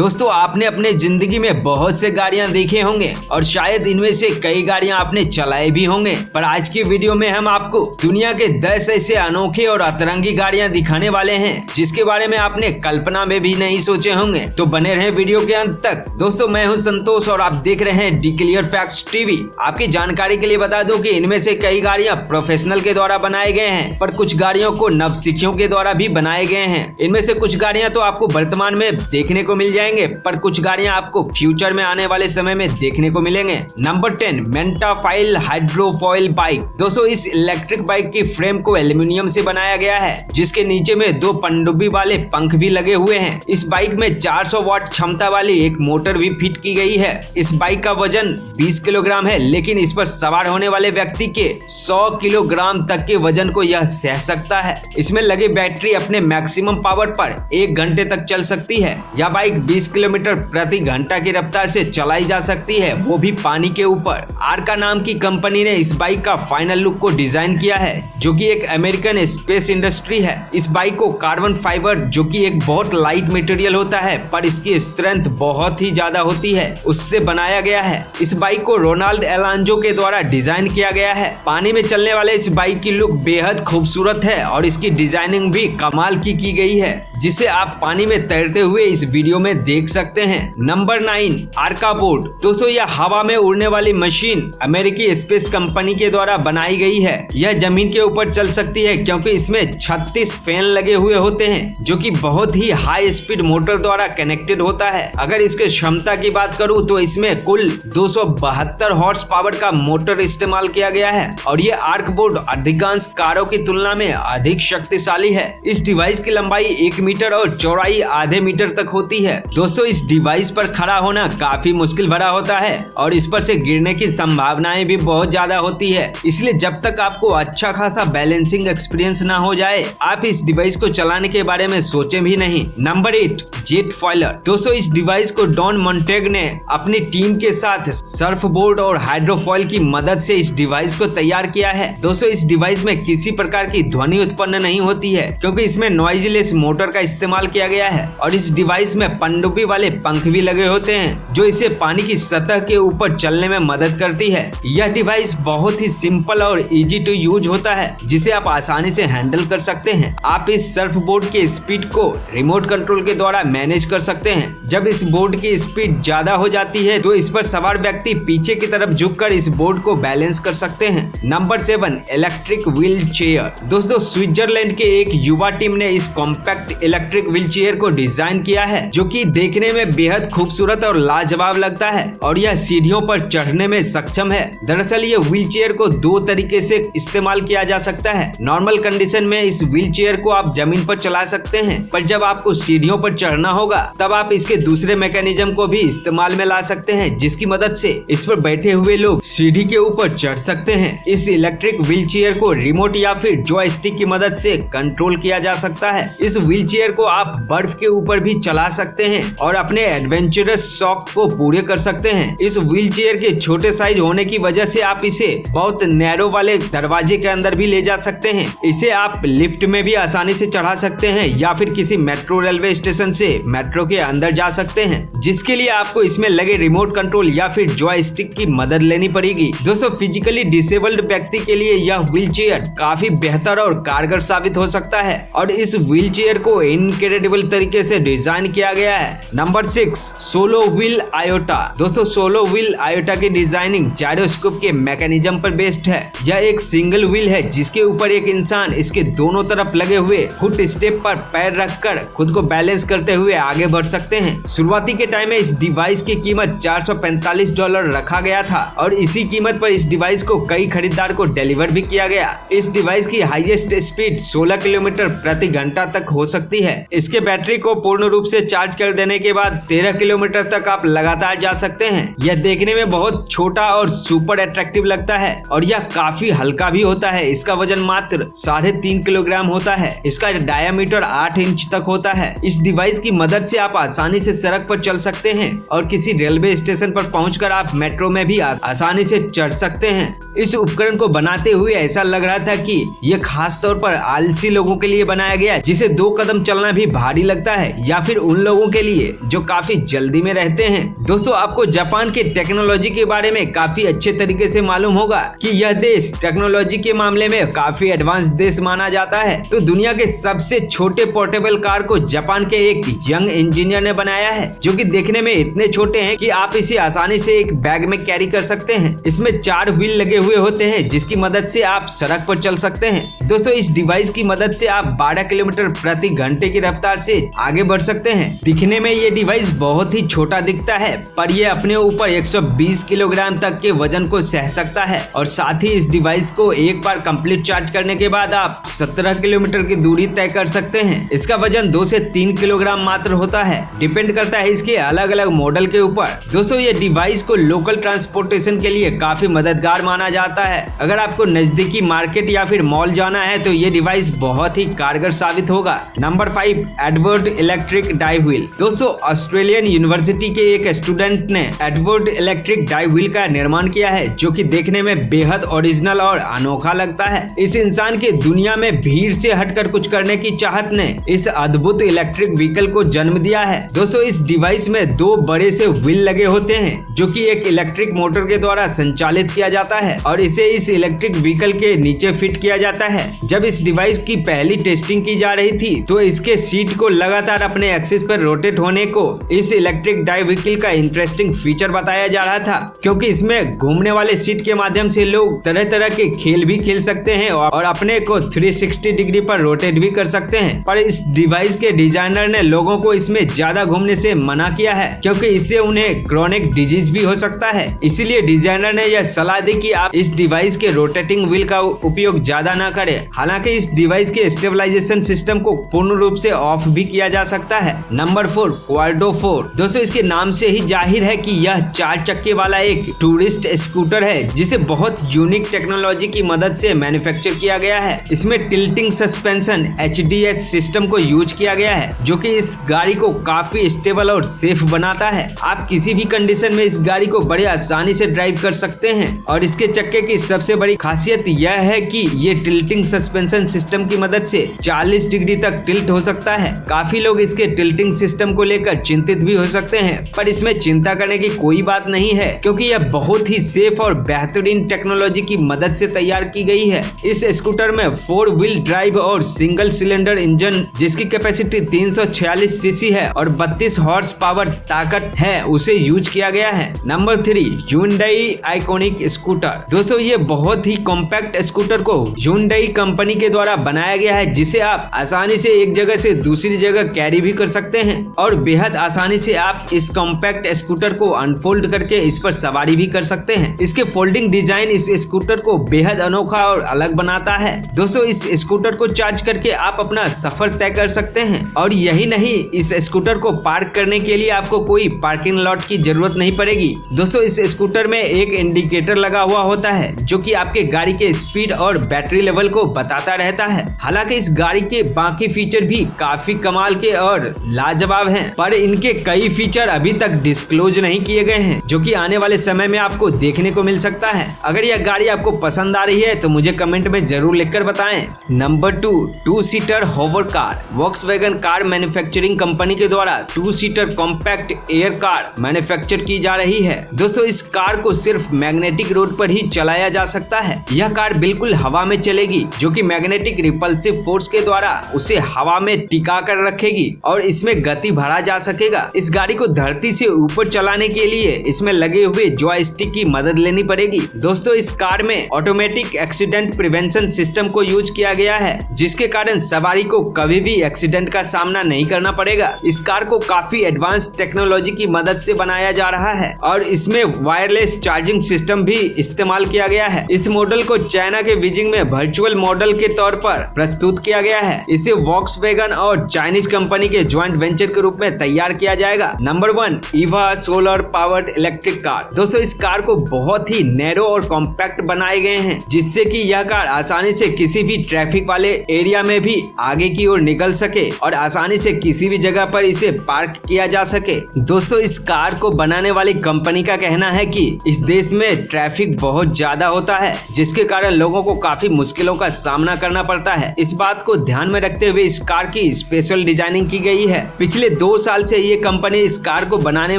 दोस्तों आपने अपने जिंदगी में बहुत से गाड़ियां देखे होंगे और शायद इनमें से कई गाड़ियां आपने चलाए भी होंगे, पर आज की वीडियो में हम आपको दुनिया के 10 ऐसे अनोखे और अतरंगी गाड़ियां दिखाने वाले हैं जिसके बारे में आपने कल्पना में भी नहीं सोचे होंगे। तो बने रहें वीडियो के अंत तक। दोस्तों मैं हूं संतोष और आप देख रहे हैं डिक्लेयर फैक्ट्स टीवी। आपकी जानकारी के लिए बता दूं कि इनमें से कई गाड़ियां प्रोफेशनल के द्वारा बनाए गए हैं, पर कुछ गाड़ियों को नवसिखियों के द्वारा भी बनाए गए हैं। इनमें से कुछ गाड़ियां तो आपको वर्तमान में देखने को मिल जाएंगे, पर कुछ गाड़ियां आपको फ्यूचर में आने वाले समय में देखने को मिलेंगे। नंबर 10 मेंटाफाइल हाइड्रोफॉइल बाइक। दोस्तों इस इलेक्ट्रिक बाइक की फ्रेम को एल्यूमिनियम से बनाया गया है, जिसके नीचे में 2 पनडुब्बी वाले पंख भी लगे हुए हैं। इस बाइक में 400 वाट क्षमता वाली एक मोटर भी फिट की गई है। इस बाइक का वजन 20 किलोग्राम है, लेकिन इस पर सवार होने वाले व्यक्ति के 100 किलोग्राम तक के वजन को यह सह सकता है। इसमें लगे बैटरी अपने मैक्सिमम पावर पर 1 घंटे तक चल सकती है। यह बाइक 20 किलोमीटर प्रति घंटा की रफ्तार से चलाई जा सकती है, वो भी पानी के ऊपर। आर्का नाम की कंपनी ने इस बाइक का फाइनल लुक को डिजाइन किया है, जो कि एक अमेरिकन स्पेस इंडस्ट्री है। इस बाइक को कार्बन फाइबर, जो कि एक बहुत लाइट मटेरियल होता है पर इसकी स्ट्रेंथ बहुत ही ज्यादा होती है, उससे बनाया गया है। इस बाइक को रोनाल्ड एलांजो के द्वारा डिजाइन किया गया है। पानी में चलने वाले इस बाइक की लुक बेहद खूबसूरत है और इसकी डिजाइनिंग भी कमाल की गई है, जिसे आप पानी में तैरते हुए इस वीडियो में देख सकते हैं। Number 9 आर्का boat. दोस्तों यह हवा में उड़ने वाली मशीन अमेरिकी स्पेस कंपनी के द्वारा बनाई गई है। यह जमीन के ऊपर चल सकती है क्योंकि इसमें 36 फैन लगे हुए होते हैं, जो कि बहुत ही हाई स्पीड मोटर द्वारा कनेक्टेड होता है। अगर इसके क्षमता की बात करूं तो इसमें कुल 272 हॉर्स पावर का मोटर इस्तेमाल किया गया है और ये आर्क बोट अधिकांश कारों की तुलना में अधिक शक्तिशाली है। इस डिवाइस की लंबाई 1 मीटर और चौड़ाई आधे मीटर तक होती है। दोस्तों इस डिवाइस पर खड़ा होना काफी मुश्किल भरा होता है और इस पर से गिरने की संभावनाएं भी बहुत ज्यादा होती है, इसलिए जब तक आपको अच्छा खासा बैलेंसिंग एक्सपीरियंस ना हो जाए आप इस डिवाइस को चलाने के बारे में सोचे भी नहीं। Number 8 jet foiler. दोस्तों इस डिवाइस को डॉन मोंटेग ने अपनी टीम के साथ सर्फ बोर्ड और हाइड्रोफॉइल की मदद से इस डिवाइस को तैयार किया है। दोस्तों इस डिवाइस में किसी प्रकार की ध्वनि उत्पन्न नहीं होती है क्योंकि इसमें नॉइजलेस मोटर का इस्तेमाल किया गया है और इस डिवाइस में पनडुब्बी वाले पंख भी लगे होते हैं, जो इसे पानी की सतह के ऊपर चलने में मदद करती है। यह डिवाइस बहुत ही सिंपल और इजी टू यूज होता है, जिसे आप आसानी से हैंडल कर सकते हैं। आप इस सर्फ बोर्ड के स्पीड को रिमोट कंट्रोल के द्वारा मैनेज कर सकते हैं। जब इस बोर्ड की स्पीड ज्यादा हो जाती है तो इस पर सवार व्यक्ति पीछे की तरफ झुककर इस बोर्ड को बैलेंस कर सकते हैं। Number 7 electric wheel chair. दोस्तों स्विट्जरलैंड के एक युवा टीम ने इस कॉम्पैक्ट इलेक्ट्रिक व्हील चेयर को डिजाइन किया है, जो कि देखने में बेहद खूबसूरत और लाजवाब लगता है और यह सीढ़ियों पर चढ़ने में सक्षम है। दरअसल ये व्हील चेयर को 2 तरीके से इस्तेमाल किया जा सकता है। नॉर्मल कंडीशन में इस व्हील चेयर को आप जमीन पर चला सकते हैं, पर जब आपको सीढ़ियों पर चढ़ना होगा तब आप इसके दूसरे मैकेनिज्म को भी इस्तेमाल में ला सकते हैं, जिसकी मदद से इस पर बैठे हुए लोग सीढ़ी के ऊपर चढ़ सकते हैं। इस इलेक्ट्रिक व्हील चेयर को रिमोट या फिर जॉयस्टिक की मदद से कंट्रोल किया जा सकता है। इस व्हील चेयर को आप बर्फ के ऊपर भी चला सकते हैं और अपने एडवेंचरस शौक को पूरे कर सकते हैं। इस व्हील चेयर के छोटे साइज होने की वजह से आप इसे बहुत नैरो वाले दरवाजे के अंदर भी ले जा सकते हैं। इसे आप लिफ्ट में भी आसानी से चढ़ा सकते हैं या फिर किसी मेट्रो रेलवे स्टेशन से मेट्रो के अंदर जा सकते हैं, जिसके लिए आपको इसमें लगे रिमोट कंट्रोल या फिर जॉयस्टिक की मदद लेनी पड़ेगी। दोस्तों फिजिकली डिसेबल्ड व्यक्ति के लिए यह व्हील चेयर काफी बेहतर और कारगर साबित हो सकता है और इस व्हील चेयर को इनक्रेडिबल तरीके से डिजाइन किया गया है। Number 6 solo wheel iota. दोस्तों सोलो व्हील आयोटा की डिजाइनिंग जायरोस्कोप के मैकेनिज्म पर बेस्ड है। यह एक सिंगल व्हील है जिसके ऊपर एक इंसान इसके दोनों तरफ लगे हुए फुट स्टेप पर पैर रखकर खुद को बैलेंस करते हुए आगे बढ़ सकते हैं। शुरुआती के टाइम में इस डिवाइस की कीमत $445 रखा गया था और इसी कीमत पर इस डिवाइस को कई खरीदार को डिलीवर भी किया गया। इस डिवाइस की हाईएस्ट स्पीड 16 किलोमीटर प्रति घंटा तक हो सकती है। इसके बैटरी को पूर्ण रूप से चार्ज कर देने के बाद 13 किलोमीटर तक आप लगातार जा सकते हैं। यह देखने में बहुत छोटा और सुपर अट्रैक्टिव लगता है और यह काफी हल्का भी होता है। इसका वजन मात्र 3.5 किलोग्राम होता है। इसका डायामीटर 8 इंच तक होता है। इस डिवाइस की मदद से आप आसानी से सड़क पर चल सकते हैं और किसी रेलवे स्टेशन पर पहुंचकर आप मेट्रो में भी आसानी से चढ़ सकते हैं। इस उपकरण को बनाते हुए ऐसा लग रहा था कि यह खास तौर पर आलसी लोगों के लिए बनाया गया है, जिसे 2 कदम चलना भी भारी लगता है, या फिर उन लोगों के लिए जो काफी जल्दी में रहते हैं। दोस्तों, आपको जापान के टेक्नोलॉजी के बारे में काफी अच्छे तरीके से मालूम होगा कि यह देश टेक्नोलॉजी के मामले में काफी एडवांस देश माना जाता है। तो दुनिया के सबसे छोटे पोर्टेबल कार को जापान के एक यंग इंजीनियर ने बनाया है, जो कि देखने में इतने छोटे हैं कि आप इसे आसानी से एक बैग में कैरी कर सकते हैं। इसमें 4 व्हील लगे हुए होते हैं, जिसकी मदद से आप सड़क पर चल सकते हैं। दोस्तों, इस डिवाइस की मदद से आप 12 किलोमीटर प्रति घंटे की रफ्तार से आगे बढ़ सकते हैं। दिखने में ये डिवाइस बहुत ही छोटा दिखता है, पर यह अपने ऊपर 120 किलोग्राम तक के वजन को सह सकता है। और साथ ही इस डिवाइस को एक बार कंप्लीट चार्ज करने के बाद आप 17 किलोमीटर की दूरी तय कर सकते हैं। इसका वजन 2 से 3 किलोग्राम मात्र होता है, डिपेंड करता है इसके अलग अलग मॉडल के ऊपर। दोस्तों, ये डिवाइस को लोकल ट्रांसपोर्टेशन के लिए काफी मददगार माना जाता है। अगर आपको नजदीकी मार्केट या फिर मॉल जाना है तो ये डिवाइस बहुत ही कारगर साबित होगा। Number 5, Edward electric die wheel. दोस्तों, ऑस्ट्रेलियन यूनिवर्सिटी के एक स्टूडेंट ने एडवर्ड इलेक्ट्रिक डाई व्हील का निर्माण किया है, जो कि देखने में बेहद ओरिजिनल और अनोखा लगता है। इस इंसान के दुनिया में भीड़ से हटकर कुछ करने की चाहत ने इस अद्भुत इलेक्ट्रिक व्हीकल को जन्म दिया है। दोस्तों, इस डिवाइस में 2 बड़े से व्हील लगे होते हैं, जो कि एक इलेक्ट्रिक मोटर के द्वारा संचालित किया जाता है और इसे इस इलेक्ट्रिक व्हीकल के नीचे फिट किया जाता है। जब इस डिवाइस की पहली टेस्टिंग की जा रही थी तो इसके सीट को लगातार अपने एक्सिस पर रोटेट होने को इस इलेक्ट्रिक डाई व्हीकल का इंटरेस्टिंग फीचर बताया जा रहा था, क्योंकि इसमें घूमने वाले सीट के माध्यम से लोग तरह तरह के खेल भी खेल सकते हैं और अपने को 360 डिग्री पर रोटेट भी कर सकते हैं। पर इस डिवाइस के डिजाइनर ने लोगों को इसमें ज्यादा घूमने से मना किया है, क्योंकि इससे उन्हें क्रोनिक डिजीज भी हो सकता है। इसीलिए डिजाइनर ने यह सलाह दी कि आप इस डिवाइस के रोटेटिंग व्हील का उपयोग ज्यादा न करें। हालांकि इस डिवाइस के स्टेबलाइजेशन सिस्टम को पूर्ण रूप से ऑफ भी किया जा सकता है। Number 4, Quadro 4। दोस्तों, इसके नाम से ही जाहिर है कि यह 4 चक्के वाला एक टूरिस्ट स्कूटर है, जिसे बहुत यूनिक टेक्नोलॉजी की मदद से मैन्युफैक्चर किया गया है। इसमें टिल्टिंग सस्पेंशन HDS सिस्टम को यूज किया गया है, जो कि इस गाड़ी को काफी स्टेबल और सेफ बनाता है। आप किसी भी कंडीशन में इस गाड़ी को बड़े आसानी से ड्राइव कर सकते हैं। और इसके चक्के की सबसे बड़ी खासियत यह है कि ये टिल्टिंग सस्पेंशन सिस्टम की मदद से 40 डिग्री तक टिल्ट हो सकता है। काफी लोग इसके टिल्टिंग सिस्टम को लेकर चिंतित भी हो सकते हैं, पर इसमें चिंता करने की कोई बात नहीं है, क्योंकि यह बहुत ही सेफ और बेहतरीन टेक्नोलॉजी की मदद से तैयार की गई है। इस स्कूटर में 4 व्हील ड्राइव और सिंगल सिलेंडर इंजन, जिसकी कैपेसिटी 346 सीसी है और 32 हॉर्स पावर ताकत है, उसे यूज किया गया है। Number 3, Hyundai iconic scooter. दोस्तों, ये बहुत ही कॉम्पैक्ट स्कूटर को Hyundai कंपनी के द्वारा बनाया गया है, जिसे आप आसानी से एक जगह से दूसरी जगह कैरी भी कर सकते हैं और बेहद आसानी से आप इस कॉम्पैक्ट स्कूटर को अनफोल्ड करके इस पर सवारी भी कर सकते हैं। इसके फोल्डिंग डिजाइन इस स्कूटर को बेहद अनोखा और अलग बनाता है। दोस्तों, इस स्कूटर को चार्ज करके आप अपना सफर तय कर सकते हैं। और यही नहीं, इस स्कूटर को पार्क करने के लिए आपको कोई पार्किंग लॉट की जरूरत नहीं पड़ेगी। दोस्तों, इस स्कूटर में एक इंडिकेटर लगा हुआ होता है, जो कि आपके गाड़ी के स्पीड और बैटरी लेवल को बताता रहता है। हालांकि इस गाड़ी के बाकी फीचर भी काफी कमाल के और लाजवाब हैं, पर इनके कई फीचर अभी तक डिस्क्लोज नहीं किए गए हैं, जो कि आने वाले समय में आपको देखने को मिल सकता है। अगर यह गाड़ी आपको पसंद आ रही है तो मुझे कमेंट में जरूर लिखकर बताएं। Number 2, 2 seater hover car. Volkswagen car manufacturing company के द्वारा 2 seater compact air car manufacture की जा रही है। दोस्तों, इस कार को सिर्फ मैग्नेटिक रोड पर ही चलाया जा सकता है। यह कार बिल्कुल हवा में चलेगी, जो कि मैग्नेटिक रिपल्सिव फोर्स के द्वारा उसे हवा में टिका कर रखेगी और इसमें गति भरा जा सकेगा। इस गाड़ी को धरती से ऊपर चलाने के लिए इसमें लगे हुए जॉयस्टिक की मदद लेनी पड़ेगी। दोस्तों, इस कार में ऑटोमेटिक एक्सीडेंट प्रिवेंशन सिस्टम को यूज किया गया है, जिसके कारण सवारी को कभी भी एक्सीडेंट का सामना नहीं करना पड़ेगा। इस कार को काफी एडवांस टेक्नोलॉजी की मदद से बनाया जा रहा है और इसमें वायरलेस चार्जिंग सिस्टम भी इस्तेमाल किया गया है। इस मॉडल को चाइना के बीजिंग में वर्चुअल मॉडल के तौर पर प्रस्तुत किया गया है। इसे वॉक्सवैगन और चाइनीज कंपनी के ज्वाइंट वेंचर के रूप में तैयार किया जाएगा। Number 1, Eva solar powered electric car. दोस्तों, इस कार को बहुत ही नैरो और कॉम्पैक्ट बनाए गए हैं, जिससे कि यह कार आसानी से किसी भी ट्रैफिक वाले एरिया में भी आगे की ओर निकल सके और आसानी से किसी भी जगह पर इसे पार्क किया जा सके। दोस्तों, इस कार को बनाने वाली कंपनी का कहना है कि इस देश में ट्रैफिक बहुत ज्यादा होता है, जिसके कारण लोगों को काफी मुश्किलों का सामना करना पड़ता है। इस बात को ध्यान में रखते हुए इस कार की स्पेशल डिजाइनिंग की गई है। पिछले 2 साल से ये कंपनी इस कार को बनाने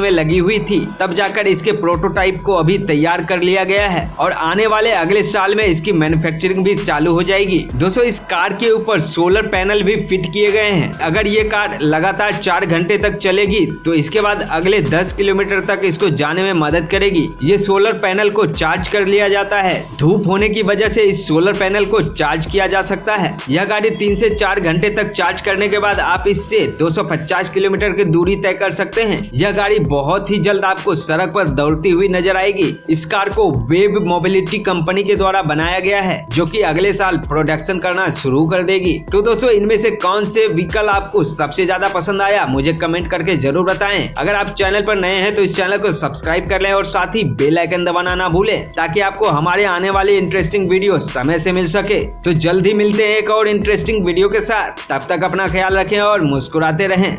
में लगी हुई थी, तब जाकर इसके प्रोटोटाइप को अभी तैयार कर लिया गया है और आने वाले अगले साल में इसकी मैन्युफैक्चरिंग भी चालू हो जाएगी। दोस्तों इस कार के ऊपर सोलर पैनल भी फिट किए गए हैं। अगर ये कार लगातार 4 घंटे तक चलेगी तो इसके बाद अगले 10 किलोमीटर तक इसको जाने में मदद करेगी। ये सोलर पैनल को चार्ज कर लिया जाता है। धूप होने की वजह से इस सोलर पैनल को चार्ज किया जा सकता है। यह गाड़ी 3 से 4 घंटे तक चार्ज करने के बाद आप इससे 250 किलोमीटर की दूरी तय कर सकते हैं। यह गाड़ी बहुत ही जल्द आपको सड़क पर दौड़ती हुई नजर आएगी। इस कार को वेब मोबिलिटी कंपनी के द्वारा बनाया गया है, जो कि अगले साल प्रोडक्शन करना शुरू कर देगी। तो दोस्तों इनमें से कौन से व्हीकल आपको सबसे ज्यादा पसंद आया, मुझे कमेंट करके जरूर बताएं। अगर आप चैनल पर नए हैं तो इस चैनल को सब्सक्राइब कर लें और साथ ही बेल आइकन दबाना ना भूलें, ताकि आपको हमारे आने वाली इंटरेस्टिंग वीडियो समय से मिल सके। तो जल्द ही मिलते हैं एक और इंटरेस्टिंग वीडियो के साथ। तब तक अपना ख्याल रखें और मुस्कुराते रहें।